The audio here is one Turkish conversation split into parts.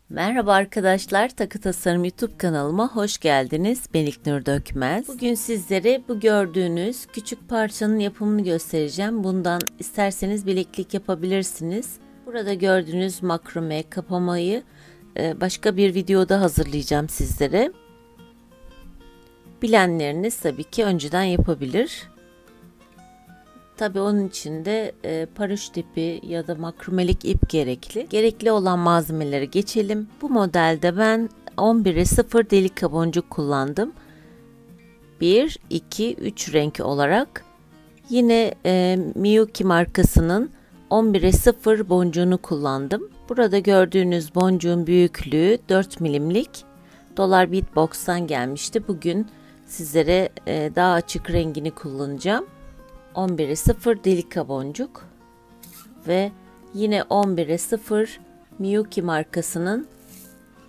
Merhaba arkadaşlar, Takı Tasarım YouTube kanalıma hoş geldiniz. Ben İlknur Dökmez. Bugün sizlere bu gördüğünüz küçük parçanın yapımını göstereceğim. Bundan isterseniz bileklik yapabilirsiniz. Burada gördüğünüz makrome kapamayı başka bir videoda hazırlayacağım sizlere. Bilenleriniz tabii ki önceden yapabilir. Tabii onun için de paraşüt ipi ya da makromelik ip gerekli. Gerekli olan malzemelere geçelim. Bu modelde ben 11'e 0 delik boncuk kullandım. 1, 2, 3 renk olarak. Yine Miyuki markasının 11'e 0 boncuğunu kullandım. Burada gördüğünüz boncuğun büyüklüğü 4 milimlik. Dolar Beatbox'tan gelmişti. Bugün sizlere daha açık rengini kullanacağım. 11'e 0 delika boncuk ve yine 11'e 0 Miyuki markasının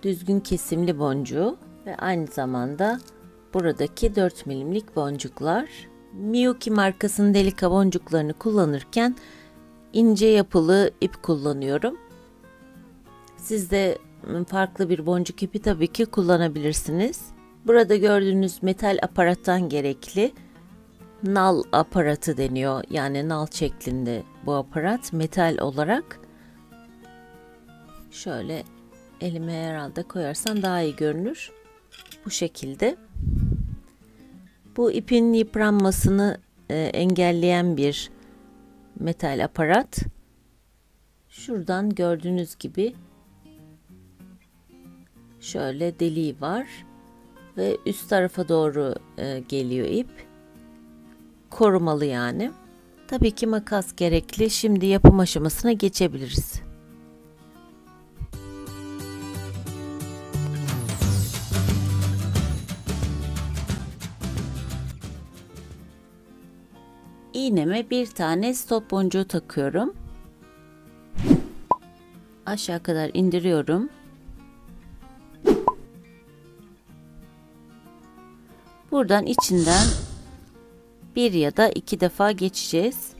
düzgün kesimli boncuğu ve aynı zamanda buradaki 4 milimlik boncuklar. Miyuki markasının delika boncuklarını kullanırken ince yapılı ip kullanıyorum. Siz de farklı bir boncuk ipi tabii ki kullanabilirsiniz. Burada gördüğünüz metal aparattan gerekli. Nal aparatı deniyor. Yani nal şeklinde bu aparat metal olarak. Şöyle elime herhalde koyarsam daha iyi görünür. Bu şekilde. Bu ipin yıpranmasını engelleyen bir metal aparat. Şuradan gördüğünüz gibi şöyle deliği var ve üst tarafa doğru geliyor ip. Korumalı yani. Tabii ki makas gerekli. Şimdi yapım aşamasına geçebiliriz. İğneme bir tane stop boncuğu takıyorum. Aşağı kadar indiriyorum. Buradan içinden bir ya da iki defa geçeceğiz.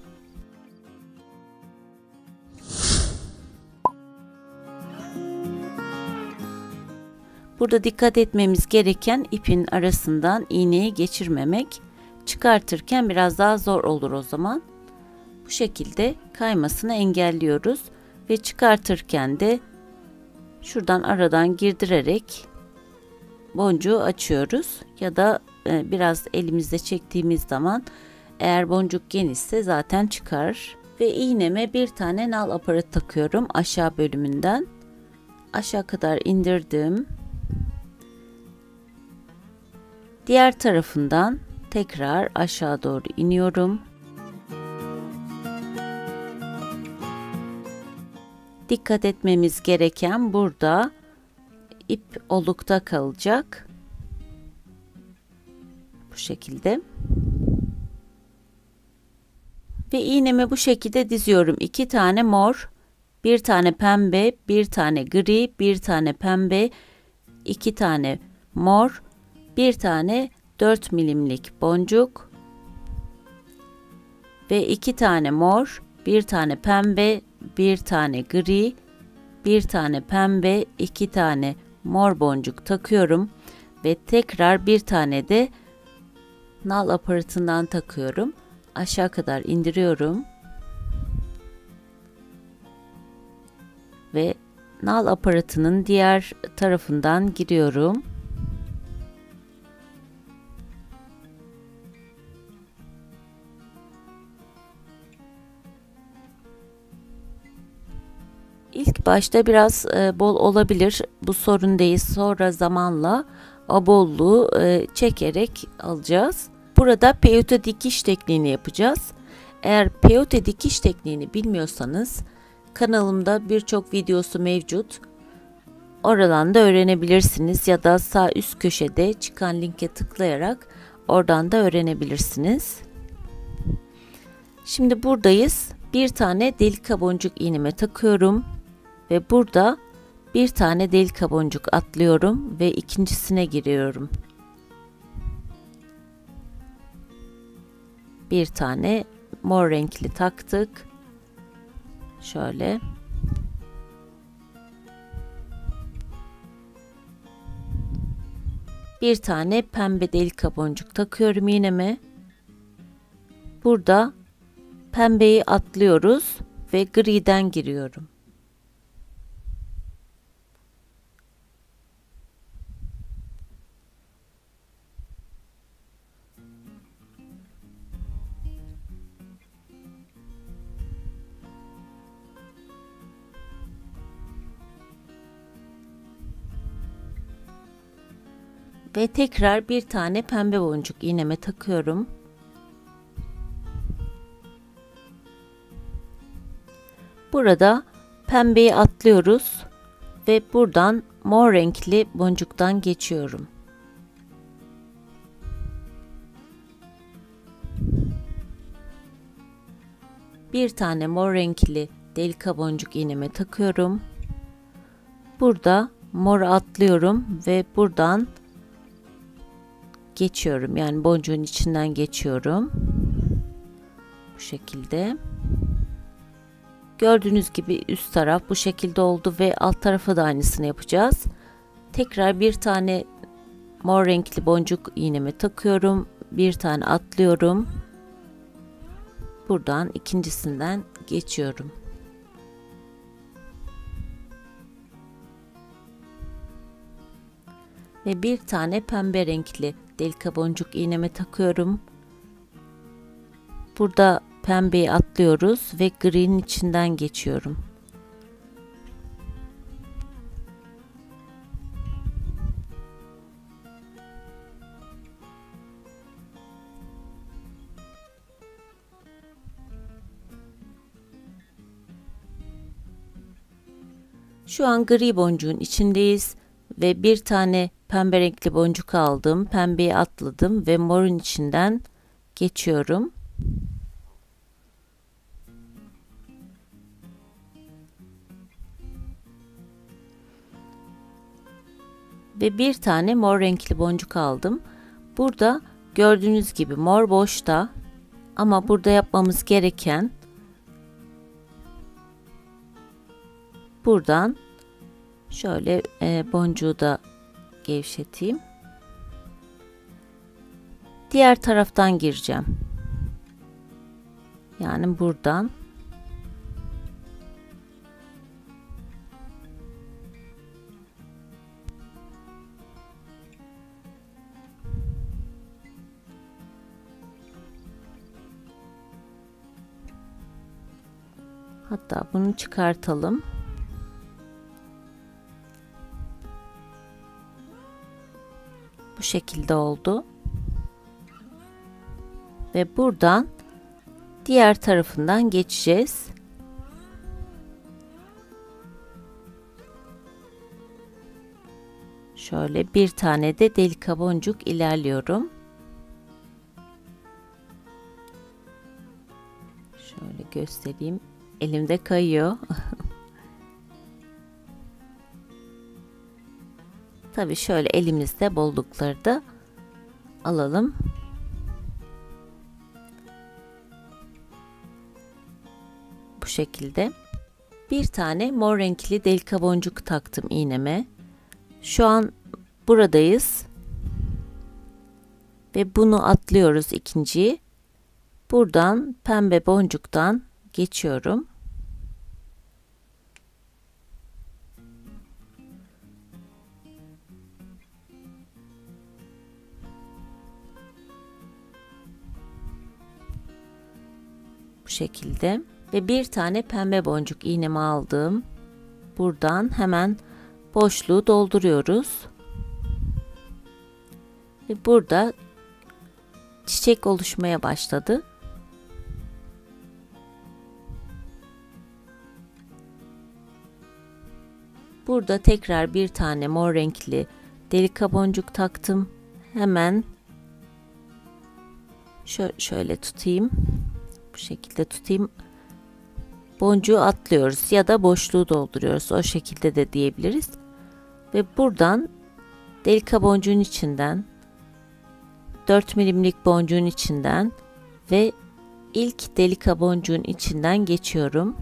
Burada dikkat etmemiz gereken ipin arasından iğneyi geçirmemek. Çıkartırken biraz daha zor olur o zaman. Bu şekilde kaymasını engelliyoruz ve çıkartırken de şuradan aradan girdirerek boncuğu açıyoruz ya da biraz elimizde çektiğimiz zaman eğer boncuk genişse zaten çıkar. Ve iğneme bir tane nal aparatı takıyorum aşağı bölümünden. Aşağı kadar indirdim. Diğer tarafından tekrar aşağı doğru iniyorum. Dikkat etmemiz gereken burada ip olukta kalacak. Bu şekilde. Ve iğnemi bu şekilde diziyorum. 2 tane mor, bir tane pembe, bir tane gri, bir tane pembe, 2 tane mor, bir tane 4 milimlik boncuk ve 2 tane mor, bir tane pembe, bir tane gri, bir tane pembe, 2 tane mor boncuk takıyorum ve tekrar bir tane de nal aparatından takıyorum. Aşağı kadar indiriyorum. Ve nal aparatının diğer tarafından giriyorum. İlk başta biraz bol olabilir. Bu sorun değil. Sonra zamanla o bolluğu çekerek alacağız. Burada peyote dikiş tekniğini yapacağız. Eğer peyote dikiş tekniğini bilmiyorsanız kanalımda birçok videosu mevcut. Oradan da öğrenebilirsiniz ya da sağ üst köşede çıkan linke tıklayarak oradan da öğrenebilirsiniz. Şimdi buradayız. Bir tane delika boncuk iğneme takıyorum ve burada bir tane delika boncuk atlıyorum ve ikincisine giriyorum. Bir tane mor renkli taktık. Şöyle. Bir tane pembe delika boncuk takıyorum iğneme. Burada pembeyi atlıyoruz ve griden giriyorum. Ve tekrar bir tane pembe boncuk iğneme takıyorum. Burada pembeyi atlıyoruz ve buradan mor renkli boncuktan geçiyorum. Bir tane mor renkli delika boncuk iğneme takıyorum. Burada mor atlıyorum ve buradan geçiyorum. Yani boncuğun içinden geçiyorum. Bu şekilde. Gördüğünüz gibi üst taraf bu şekilde oldu ve alt tarafa da aynısını yapacağız. Tekrar bir tane mor renkli boncuk iğneme takıyorum. Bir tane atlıyorum. Buradan ikincisinden geçiyorum. Ve bir tane pembe renkli delika boncuk iğneme takıyorum. Burada pembeyi atlıyoruz ve gri'nin içinden geçiyorum. Şu an gri boncuğun içindeyiz ve bir tane pembe renkli boncuk aldım. Pembeyi atladım ve morun içinden geçiyorum. Ve bir tane mor renkli boncuk aldım. Burada gördüğünüz gibi mor boşta ama burada yapmamız gereken buradan şöyle boncuğu da gevşeteyim. Diğer taraftan gireceğim. Yani buradan. Hatta bunu çıkartalım. Bu şekilde oldu. Ve buradan diğer tarafından geçeceğiz. Şöyle bir tane de delika boncuk ilerliyorum. Şöyle göstereyim. Elimde kayıyor. Tabii şöyle elimizde bollukları da alalım. Bu şekilde. Bir tane mor renkli delika boncuk taktım iğneme. Şu an buradayız. Ve bunu atlıyoruz ikinciyi. Buradan pembe boncuktan geçiyorum. Bu şekilde. Ve bir tane pembe boncuk iğnemi aldım. Buradan hemen boşluğu dolduruyoruz. Ve burada çiçek oluşmaya başladı. Burada tekrar bir tane mor renkli delika boncuk taktım. Hemen şöyle tutayım. Bu şekilde tutayım. Boncuğu atlıyoruz ya da boşluğu dolduruyoruz. O şekilde de diyebiliriz. Ve buradan delika boncuğun içinden 4 milimlik boncuğun içinden ve ilk delika boncuğun içinden geçiyorum.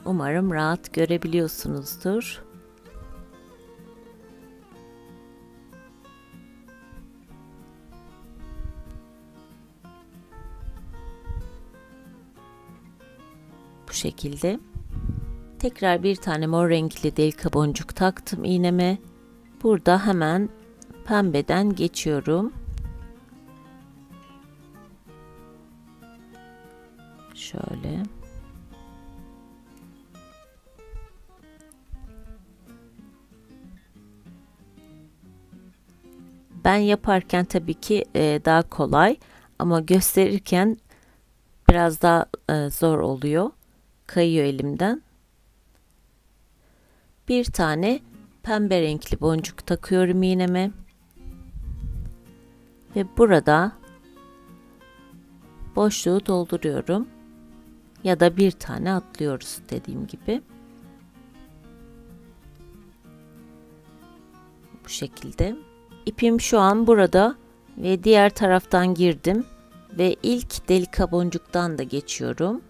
Umarım rahat görebiliyorsunuzdur. şekilde. Tekrar bir tane mor renkli delika boncuk taktım iğneme. Burada hemen pembeden geçiyorum. Şöyle. Ben yaparken tabii ki daha kolay ama gösterirken biraz daha zor oluyor. Kayıyor elimden. Bir tane pembe renkli boncuk takıyorum iğneme. Ve burada boşluğu dolduruyorum. Ya da bir tane atlıyoruz dediğim gibi. Bu şekilde. İpim şu an burada ve diğer taraftan girdim ve ilk delika boncuktan da geçiyorum.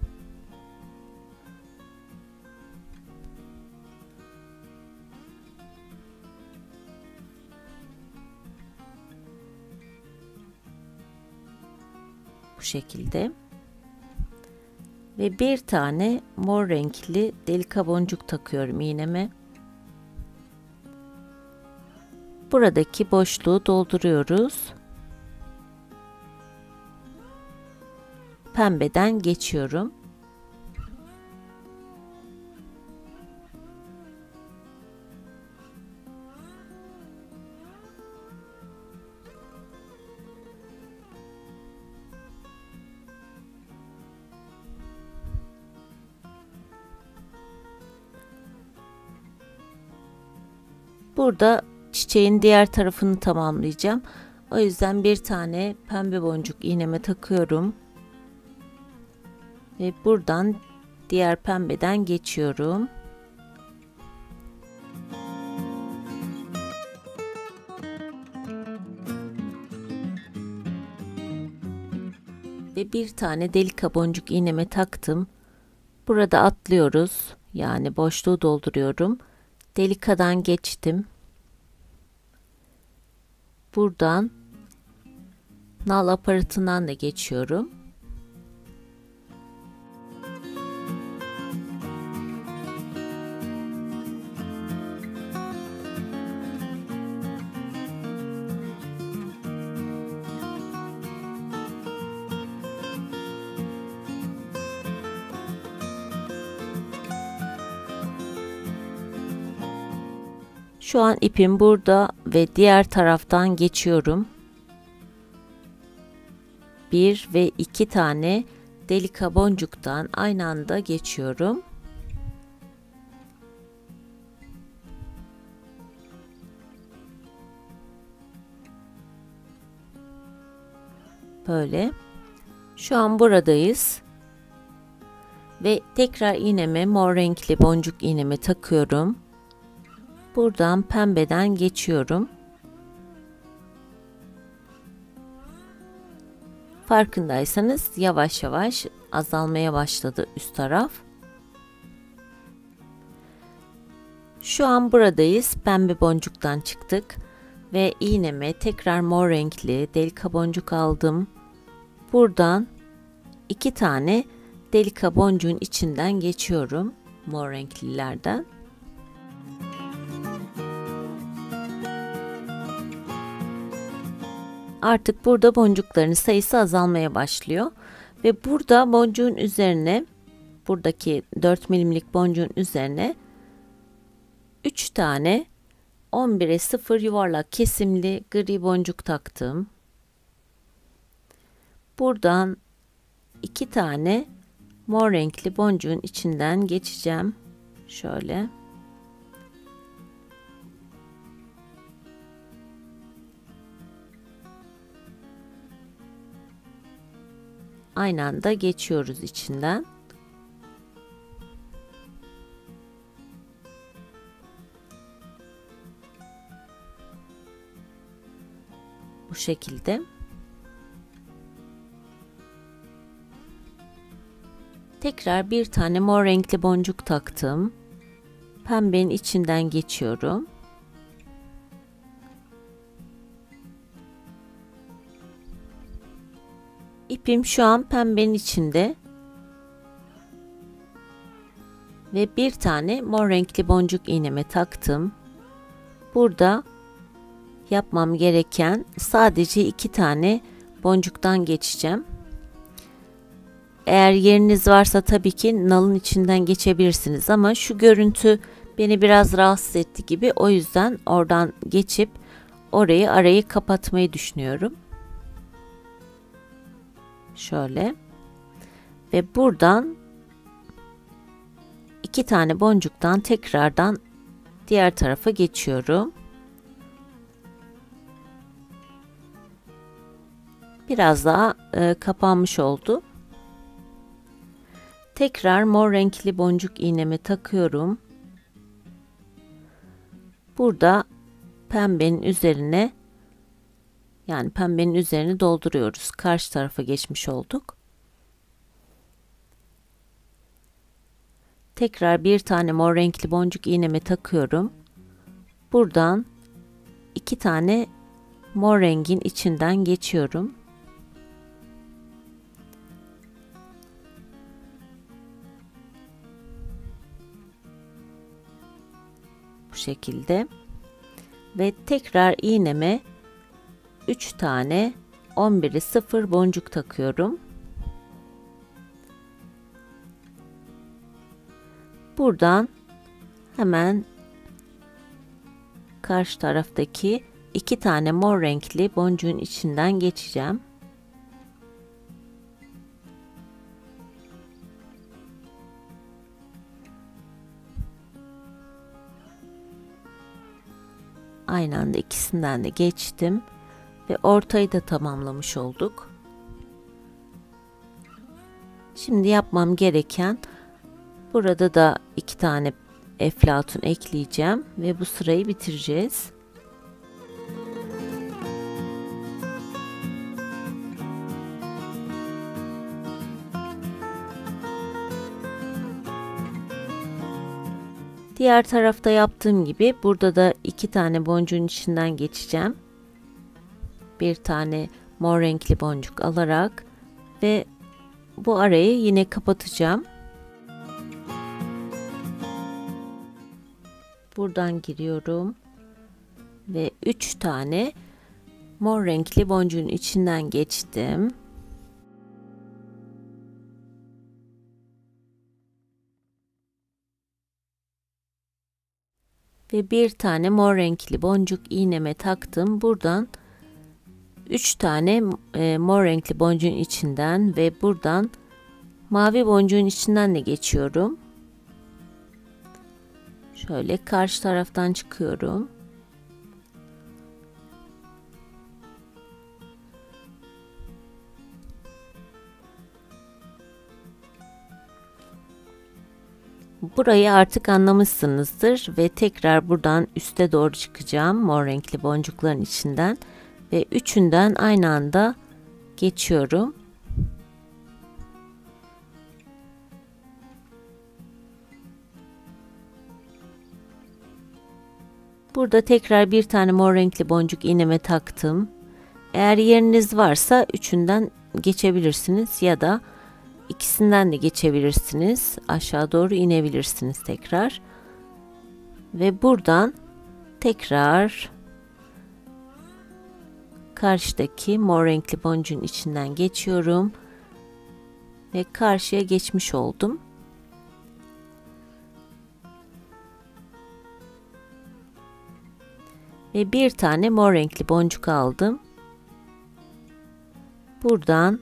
Bu şekilde. Ve bir tane mor renkli delika boncuk takıyorum iğneme. Buradaki boşluğu dolduruyoruz. Pembeden geçiyorum. Burada çiçeğin diğer tarafını tamamlayacağım. O yüzden bir tane pembe boncuk iğneme takıyorum. Ve buradan diğer pembeden geçiyorum. Ve bir tane delika boncuk iğneme taktım. Burada atlıyoruz. Yani boşluğu dolduruyorum. Delikadan geçtim. Buradan nal aparatından da geçiyorum. Şu an ipim burada ve diğer taraftan geçiyorum. 1 ve 2 tane delika boncuktan aynı anda geçiyorum. Böyle. Şu an buradayız. Ve tekrar iğneme mor renkli boncuk iğnemi takıyorum. Buradan pembeden geçiyorum. Farkındaysanız yavaş yavaş azalmaya başladı üst taraf. Şu an buradayız. Pembe boncuktan çıktık ve iğneme tekrar mor renkli delika boncuk aldım. Buradan 2 tane delika boncuğun içinden geçiyorum, mor renklilerden. Artık burada boncukların sayısı azalmaya başlıyor ve burada boncuğun üzerine, buradaki 4 milimlik boncuğun üzerine 3 tane 11'e 0 yuvarlak kesimli gri boncuk taktım. Buradan 2 tane mor renkli boncuğun içinden geçeceğim. Şöyle. Aynı anda geçiyoruz içinden. Bu şekilde. Tekrar bir tane mor renkli boncuk taktım. Pembenin içinden geçiyorum. İpim şu an pembenin içinde. Ve bir tane mor renkli boncuk iğneme taktım. Burada yapmam gereken sadece 2 tane boncuktan geçeceğim. Eğer yeriniz varsa tabii ki nalın içinden geçebilirsiniz ama şu görüntü beni biraz rahatsız etti gibi, o yüzden oradan geçip arayı kapatmayı düşünüyorum. Şöyle ve buradan 2 tane boncuktan tekrardan diğer tarafa geçiyorum. Biraz daha kapanmış oldu. Tekrar mor renkli boncuk iğnemi takıyorum. Burada pembenin üzerine, yani pembenin üzerini dolduruyoruz. Karşı tarafa geçmiş olduk. Tekrar bir tane mor renkli boncuk iğnemi takıyorum. Buradan 2 tane mor rengin içinden geçiyorum. Bu şekilde ve tekrar iğneme 3 tane 11'i 0 boncuk takıyorum. Buradan hemen karşı taraftaki 2 tane mor renkli boncuğun içinden geçeceğim. Aynı anda ikisinden de geçtim ve ortayı da tamamlamış olduk. Şimdi yapmam gereken, burada da 2 tane eflatun ekleyeceğim ve bu sırayı bitireceğiz. Diğer tarafta yaptığım gibi burada da 2 tane boncuğun içinden geçeceğim. Bir tane mor renkli boncuk alarak ve bu arayı yine kapatacağım. Buradan giriyorum ve 3 tane mor renkli boncuğun içinden geçtim. Ve bir tane mor renkli boncuk iğneme taktım. Buradan 3 tane mor renkli boncuğun içinden ve buradan mavi boncuğun içinden de geçiyorum. Şöyle karşı taraftan çıkıyorum. Burayı artık anlamışsınızdır ve tekrar buradan üste doğru çıkacağım mor renkli boncukların içinden ve üçünden aynı anda geçiyorum. Burada tekrar bir tane mor renkli boncuk iğneme taktım. Eğer yeriniz varsa üçünden geçebilirsiniz ya da ikisinden de geçebilirsiniz. Aşağı doğru inebilirsiniz tekrar. Ve buradan tekrar karşıdaki mor renkli boncuğun içinden geçiyorum. Ve karşıya geçmiş oldum. Ve bir tane mor renkli boncuk aldım. Buradan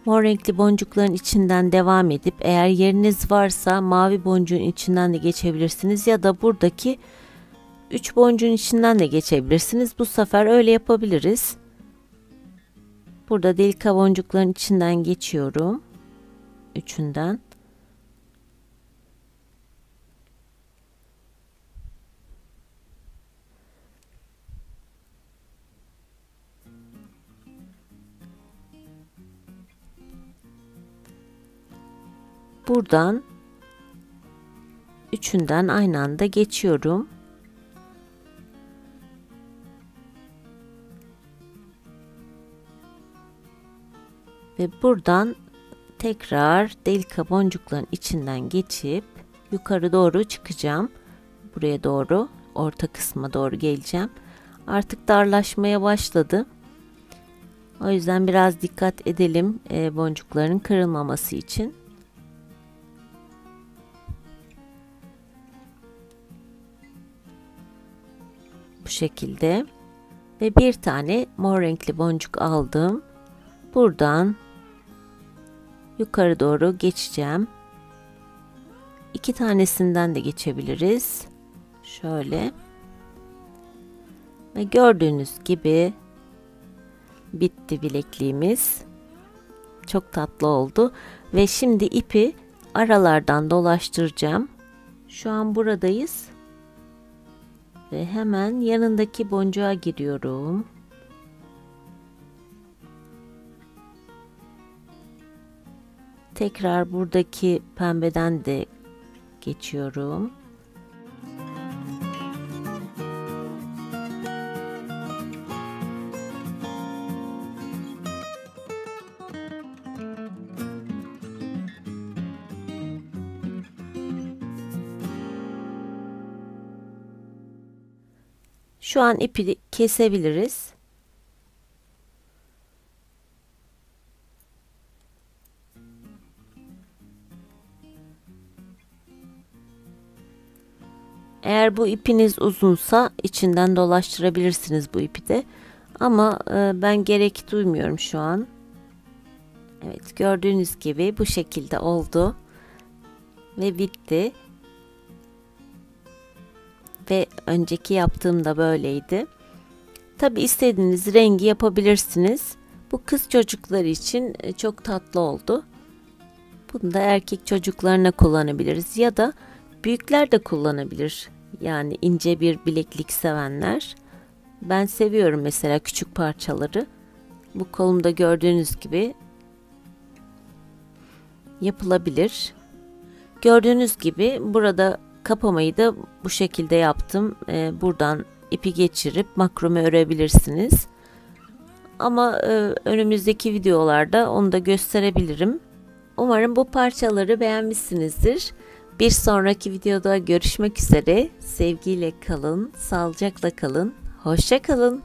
mor renkli boncukların içinden devam edip eğer yeriniz varsa mavi boncuğun içinden de geçebilirsiniz ya da buradaki 3 boncuğun içinden de geçebilirsiniz. Bu sefer öyle yapabiliriz. Burada delika boncukların içinden geçiyorum. Üçünden. Buradan üçünden aynı anda geçiyorum. Ve buradan Tekrar delika boncukların içinden geçip yukarı doğru çıkacağım. Buraya doğru, orta kısma doğru geleceğim. Artık darlaşmaya başladı. O yüzden biraz dikkat edelim boncukların kırılmaması için. Bu şekilde. Ve bir tane mor renkli boncuk aldım. Buradan yukarı doğru geçeceğim. 2 tanesinden de geçebiliriz. Şöyle. Ve gördüğünüz gibi bitti bilekliğimiz. Çok tatlı oldu. Ve şimdi ipi aralardan dolaştıracağım. Şu an buradayız. Ve hemen yanındaki boncuğa giriyorum. Tekrar buradaki pembeden de geçiyorum. Şu an ipi kesebiliriz. Eğer bu ipiniz uzunsa içinden dolaştırabilirsiniz bu ipi de. Ama ben gerek duymuyorum şu an. Evet, gördüğünüz gibi bu şekilde oldu. Ve bitti. Ve önceki yaptığımda böyleydi. Tabi istediğiniz rengi yapabilirsiniz. Bu kız çocukları için çok tatlı oldu. Bunu da erkek çocuklarına kullanabiliriz ya da büyükler de kullanabilir. Yani ince bir bileklik sevenler. Ben seviyorum mesela küçük parçaları. Bu kolumda gördüğünüz gibi yapılabilir. Gördüğünüz gibi burada kapamayı da bu şekilde yaptım. Buradan ipi geçirip makrome örebilirsiniz. Ama önümüzdeki videolarda onu da gösterebilirim. Umarım bu parçaları beğenmişsinizdir. Bir sonraki videoda görüşmek üzere. Sevgiyle kalın, sağlıcakla kalın, hoşça kalın.